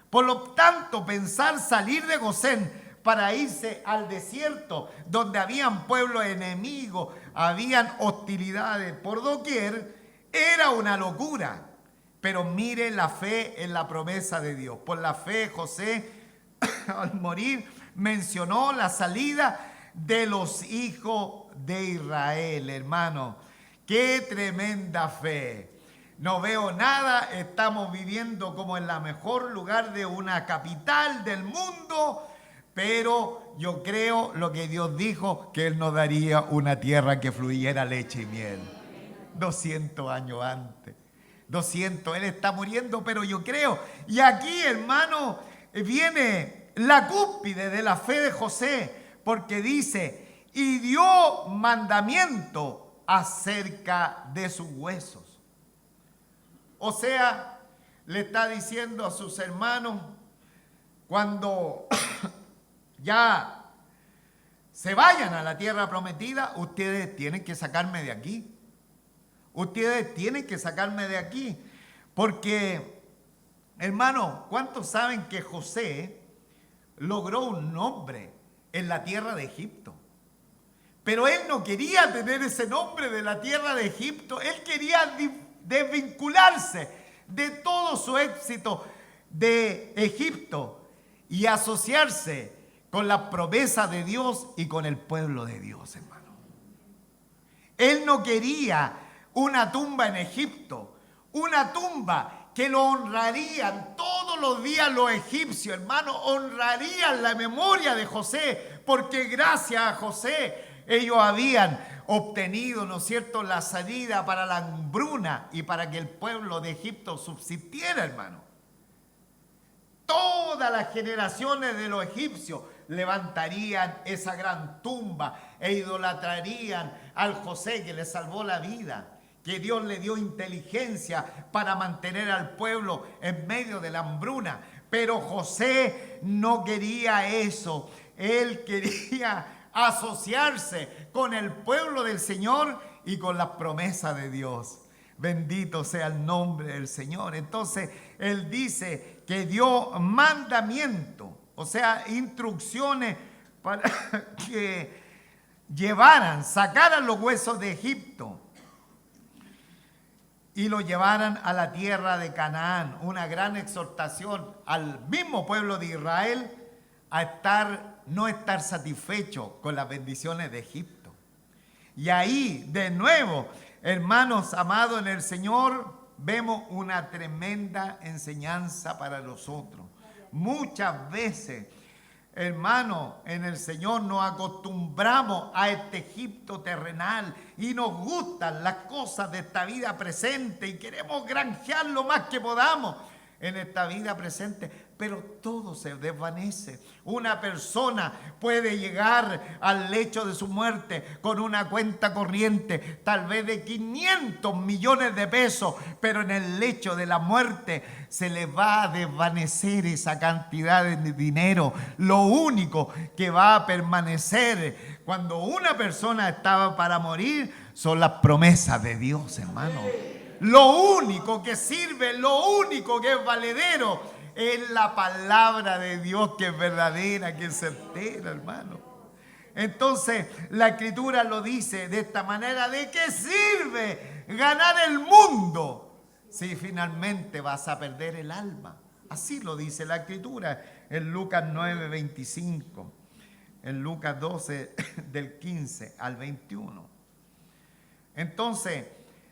Por lo tanto, pensar salir de Gosén para irse al desierto, donde habían pueblos enemigos, habían hostilidades por doquier, era una locura. Pero mire la fe en la promesa de Dios. Por la fe, José, al morir, mencionó la salida de los hijos de Israel, hermano. ¡Qué tremenda fe! No veo nada, estamos viviendo como en la mejor lugar de una capital del mundo, pero yo creo lo que Dios dijo, que Él nos daría una tierra que fluyera leche y miel. 200 años antes. 200, Él está muriendo, pero yo creo. Y aquí, hermano, viene la cúspide de la fe de José, porque dice, y dio mandamiento acerca de sus huesos. O sea, le está diciendo a sus hermanos, cuando ya se vayan a la tierra prometida, ustedes tienen que sacarme de aquí. Ustedes tienen que sacarme de aquí. Porque, hermano, ¿cuántos saben que José logró un nombre en la tierra de Egipto? Pero él no quería tener ese nombre de la tierra de Egipto. Él quería desvincularse de todo su éxito de Egipto y asociarse con la promesa de Dios y con el pueblo de Dios, hermano. Él no quería una tumba en Egipto, una tumba que lo honrarían todos los días los egipcios, hermano, honrarían la memoria de José, porque gracias a José ellos habían obtenido, ¿no es cierto?, la salida para la hambruna y para que el pueblo de Egipto subsistiera, hermano. Todas las generaciones de los egipcios levantarían esa gran tumba e idolatrarían al José que le salvó la vida, que Dios le dio inteligencia para mantener al pueblo en medio de la hambruna. Pero José no quería eso. Él quería asociarse con el pueblo del Señor y con las promesas de Dios. Bendito sea el nombre del Señor. Entonces, él dice que dio mandamiento, o sea, instrucciones para que sacaran los huesos de Egipto y lo llevaran a la tierra de Canaán. Una gran exhortación al mismo pueblo de Israel a no estar satisfecho con las bendiciones de Egipto. Y ahí, de nuevo, hermanos amados en el Señor, vemos una tremenda enseñanza para nosotros. Muchas veces, hermanos, en el Señor nos acostumbramos a este Egipto terrenal y nos gustan las cosas de esta vida presente y queremos granjear lo más que podamos en esta vida presente, pero todo se desvanece. Una persona puede llegar al lecho de su muerte con una cuenta corriente, tal vez de 500 millones de pesos, pero en el lecho de la muerte se le va a desvanecer esa cantidad de dinero. Lo único que va a permanecer cuando una persona estaba para morir son las promesas de Dios, hermano. Lo único que sirve, lo único que es valedero es la palabra de Dios, que es verdadera, que es certera, hermano. Entonces la Escritura lo dice de esta manera: ¿de qué sirve ganar el mundo si finalmente vas a perder el alma? Así lo dice la Escritura en Lucas 9:25, en Lucas 12 del 15 al 21. Entonces,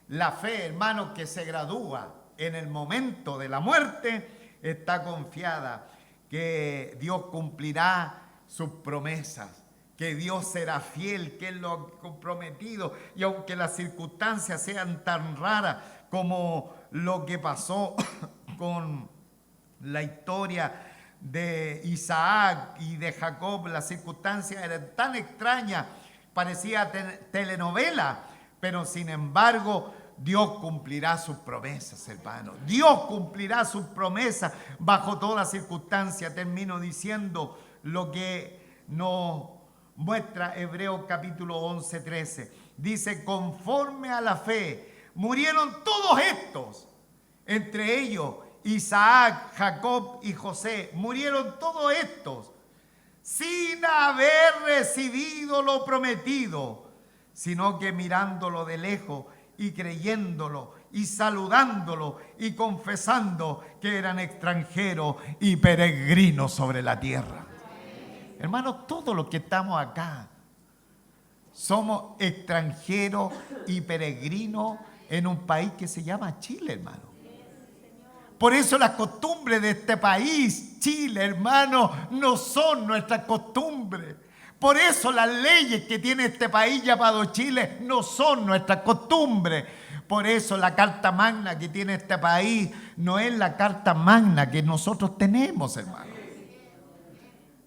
la fe, hermano, que se gradúa en el momento de la muerte, está confiada que Dios cumplirá sus promesas, que Dios será fiel, que Él lo ha comprometido. Y aunque las circunstancias sean tan raras como lo que pasó con la historia de Isaac y de Jacob, las circunstancias eran tan extrañas, parecía telenovela, pero sin embargo Dios cumplirá sus promesas, hermano. Dios cumplirá sus promesas bajo toda circunstancia. Termino diciendo lo que nos muestra Hebreos capítulo 11, 13. Dice: conforme a la fe murieron todos estos, entre ellos Isaac, Jacob y José. Murieron todos estos sin haber recibido lo prometido, sino que mirándolo de lejos y creyéndolo y saludándolo y confesando que eran extranjeros y peregrinos sobre la tierra. Hermanos, todos los que estamos acá somos extranjeros y peregrinos en un país que se llama Chile, hermano. Por eso las costumbres de este país, Chile, hermano, no son nuestras costumbres. Por eso las leyes que tiene este país llamado Chile no son nuestras costumbres. Por eso la Carta Magna que tiene este país no es la Carta Magna que nosotros tenemos, hermano.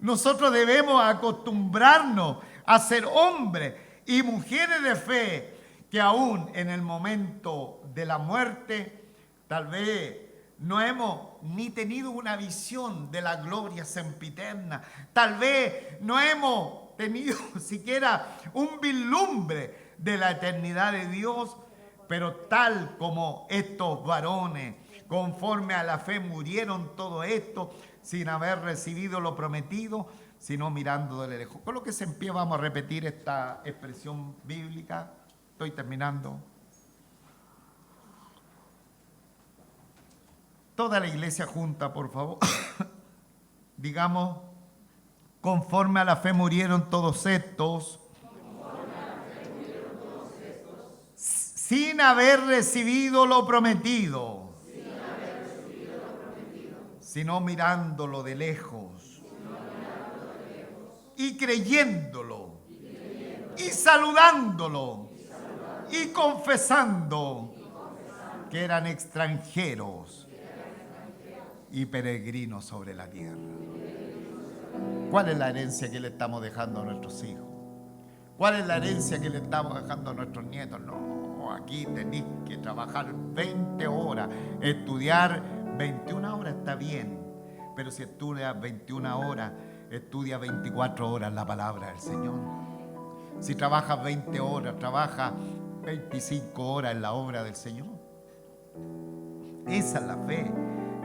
Nosotros debemos acostumbrarnos a ser hombres y mujeres de fe que aún en el momento de la muerte tal vez no hemos ni tenido una visión de la gloria sempiterna. Tal vez no hemos tenido siquiera un vislumbre de la eternidad de Dios, pero tal como estos varones, conforme a la fe, murieron todo esto sin haber recibido lo prometido, sino mirando de lejos. Con lo que se en pie vamos a repetir esta expresión bíblica. Estoy terminando. Toda la iglesia junta, por favor. Digamos, conforme a la fe murieron todos estos, sin haber recibido lo prometido, sino mirándolo de lejos, y creyéndolo, y saludándolo, y confesando que eran extranjeros y peregrinos sobre la tierra. ¿Cuál es la herencia que le estamos dejando a nuestros hijos? ¿Cuál es la herencia que le estamos dejando a nuestros nietos? No, aquí tenéis que trabajar 20 horas, estudiar 21 horas está bien, pero si estudias 21 horas, estudia 24 horas la palabra del Señor. Si trabajas 20 horas, trabaja 25 horas en la obra del Señor. Esa es la fe.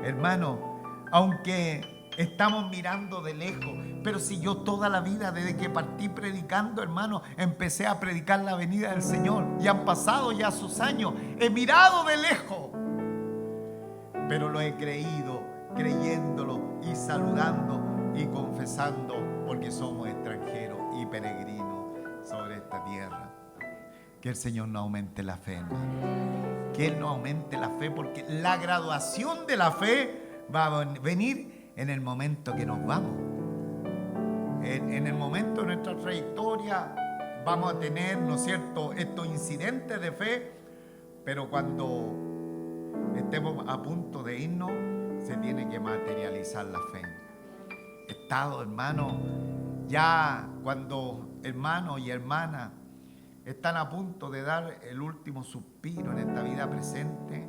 Hermano, aunque estamos mirando de lejos, pero si yo toda la vida, desde que partí predicando, hermano, empecé a predicar la venida del Señor, y han pasado ya sus años, he mirado de lejos, pero lo he creído, creyéndolo y saludando y confesando, porque somos extranjeros y peregrinos sobre esta tierra. Que el Señor no aumente la fe, hermano. Que Él no aumente la fe, porque la graduación de la fe va a venir en el momento que nos vamos. En el momento de nuestra trayectoria vamos a tener, ¿no es cierto?, estos incidentes de fe, pero cuando estemos a punto de irnos, se tiene que materializar la fe. He estado, hermano, ya cuando hermanos y hermanas están a punto de dar el último suspiro en esta vida presente,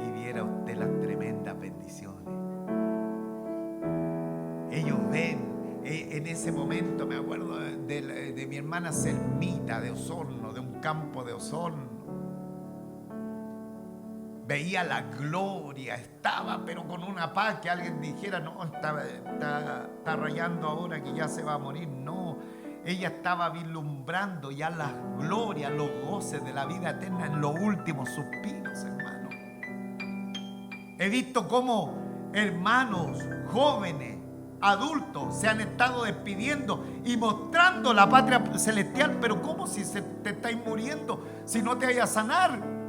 y viera usted las tremendas bendiciones. Ellos ven, en ese momento me acuerdo de mi hermana Selmita de Osorno, de un campo de Osorno. Veía la gloria, estaba pero con una paz que alguien dijera, no, está rayando ahora que ya se va a morir. No, ella estaba vislumbrando ya las glorias, los goces de la vida eterna en los últimos suspiros, hermano. He visto cómo hermanos, jóvenes, adultos se han estado despidiendo y mostrando la patria celestial, pero ¿cómo si te estáis muriendo, si no te vayas a sanar?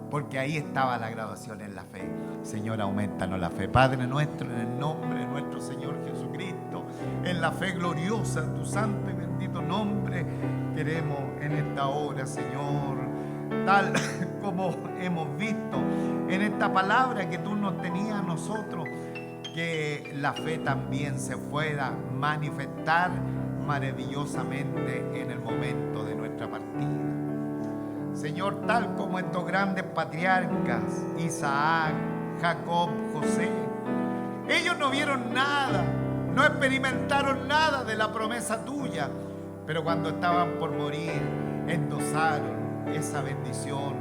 Porque ahí estaba la graduación en la fe. Señor, aumentanos la fe. Padre nuestro, en el nombre de nuestro Señor Jesucristo, en la fe gloriosa de tu santo y bendito nombre, queremos en esta hora, Señor, tal como hemos visto en esta palabra que tú nos tenías a nosotros, que la fe también se pueda manifestar maravillosamente en el momento de nuestra partida. Señor, tal como estos grandes patriarcas, Isaac, Jacob, José, ellos no vieron nada, no experimentaron nada de la promesa tuya, pero cuando estaban por morir, endosaron esa bendición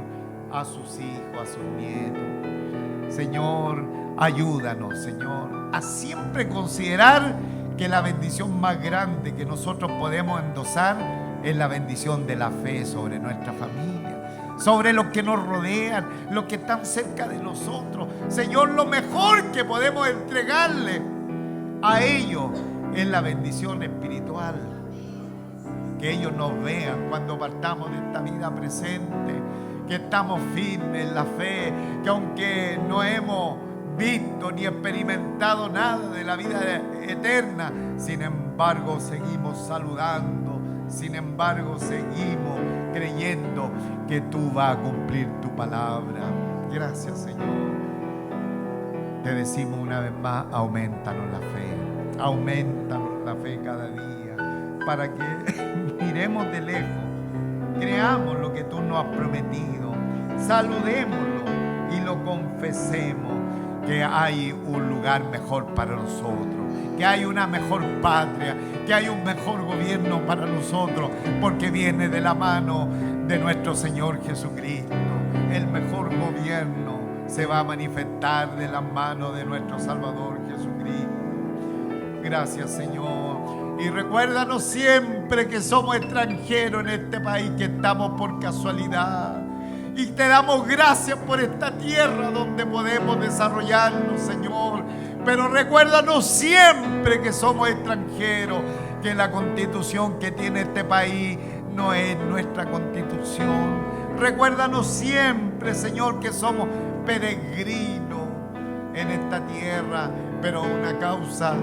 a sus hijos, a sus nietos. Señor, ayúdanos, Señor, a siempre considerar que la bendición más grande que nosotros podemos endosar es la bendición de la fe sobre nuestra familia, sobre los que nos rodean, los que están cerca de nosotros. Señor, lo mejor que podemos entregarle a ellos es la bendición espiritual. Que ellos nos vean cuando partamos de esta vida presente, que estamos firmes en la fe, que aunque no hemos visto ni experimentado nada de la vida eterna, sin embargo seguimos saludando, sin embargo seguimos creyendo que tú vas a cumplir tu palabra. Gracias, Señor. Te decimos una vez más, aumentanos la fe cada día. para que miremos de lejos, creamos lo que tú nos has prometido, saludémoslo y lo confesemos, que hay un lugar mejor para nosotros, que hay una mejor patria, que hay un mejor gobierno para nosotros, porque viene de la mano de nuestro Señor Jesucristo. El mejor gobierno se va a manifestar de la mano de nuestro Salvador Jesucristo. Gracias, Señor. Y recuérdanos siempre que somos extranjeros en este país, que estamos por casualidad. Y te damos gracias por esta tierra donde podemos desarrollarnos, Señor. Pero recuérdanos siempre que somos extranjeros, que la constitución que tiene este país no es nuestra constitución. Recuérdanos siempre, Señor, que somos peregrinos en esta tierra, pero una causa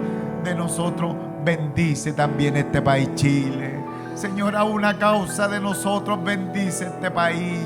de nosotros bendice también este país, Chile. Señor, a una causa de nosotros bendice este país.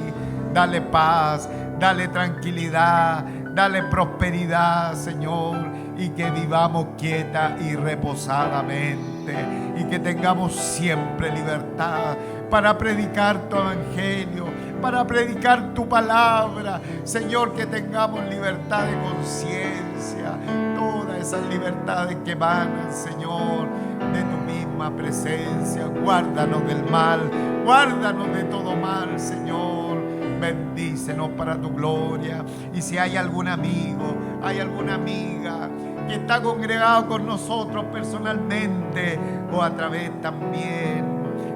Dale paz, dale tranquilidad, dale prosperidad, Señor, y que vivamos quieta y reposadamente, y que tengamos siempre libertad para predicar tu evangelio, para predicar tu palabra. Señor, que tengamos libertad de conciencia, todas esas libertades que emanan, Señor, de tu misma presencia. Guárdanos del mal, guárdanos de todo mal, Señor. Bendícenos para tu gloria. Y si hay algún amigo, hay alguna amiga que está congregado con nosotros personalmente o a través también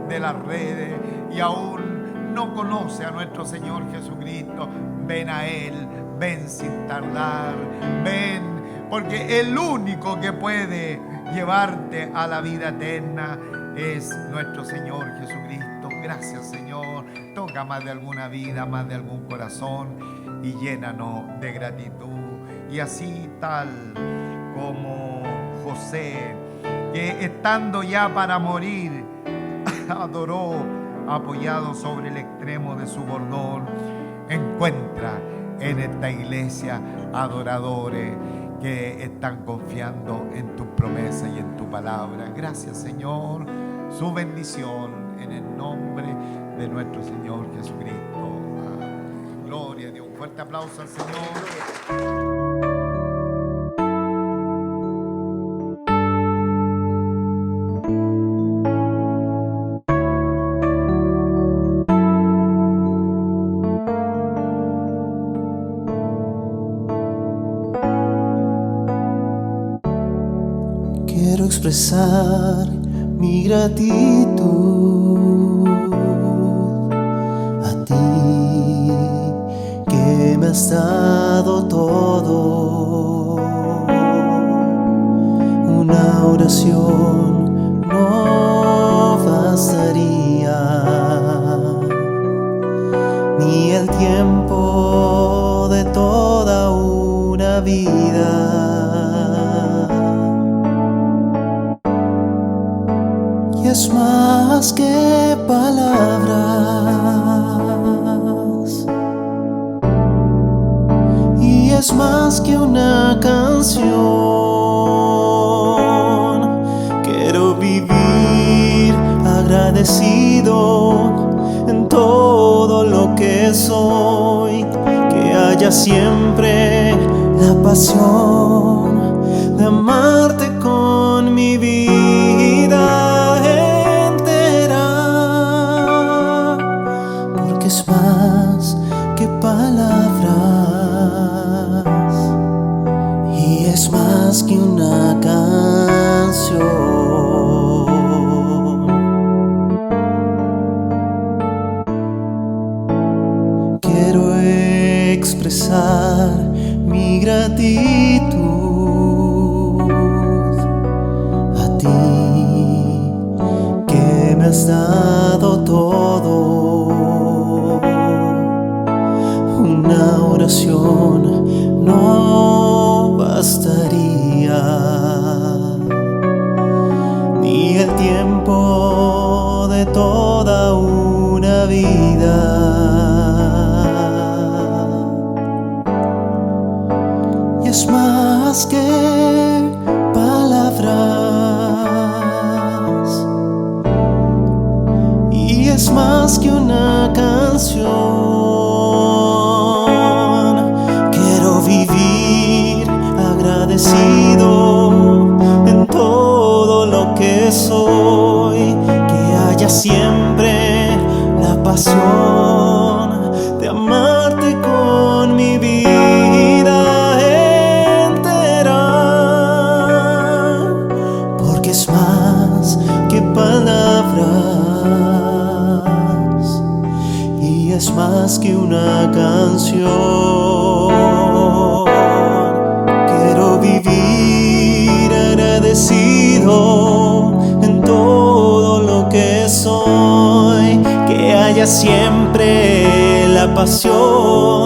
de las redes y aún no conoce a nuestro Señor Jesucristo, ven a Él, ven sin tardar, ven, porque el único que puede llevarte a la vida eterna es nuestro Señor Jesucristo. Gracias, Señor. Toca más de alguna vida, más de algún corazón y llénanos de gratitud. Y así tal como José, que estando ya para morir, adoró apoyado sobre el extremo de su bordón, encuentra en esta iglesia adoradores que están confiando en tu promesa y en tu palabra. Gracias, Señor. Su bendición en el nombre de nuestro Señor Jesucristo. Amén. Gloria a Dios. Un fuerte aplauso al Señor. Quiero expresar mi gratitud a ti, que me has dado todo. Una oración no bastaría, ni el tiempo de toda una vida. Es más que palabras, y es más que una canción. Quiero vivir agradecido en todo lo que soy, que haya siempre la pasión de amarte con mi vida. Es más que palabras, y es más que una canción. Quiero expresar mi gratitud a ti, que me has dado todo. Una oración no bastaría, ni el tiempo de toda una vida. Y es más que palabras, soy, que haya siempre la pasión de amarte con mi vida entera, porque es más que palabras y es más que una canción. Quiero vivir agradecido en todo lo que soy, que haya siempre la pasión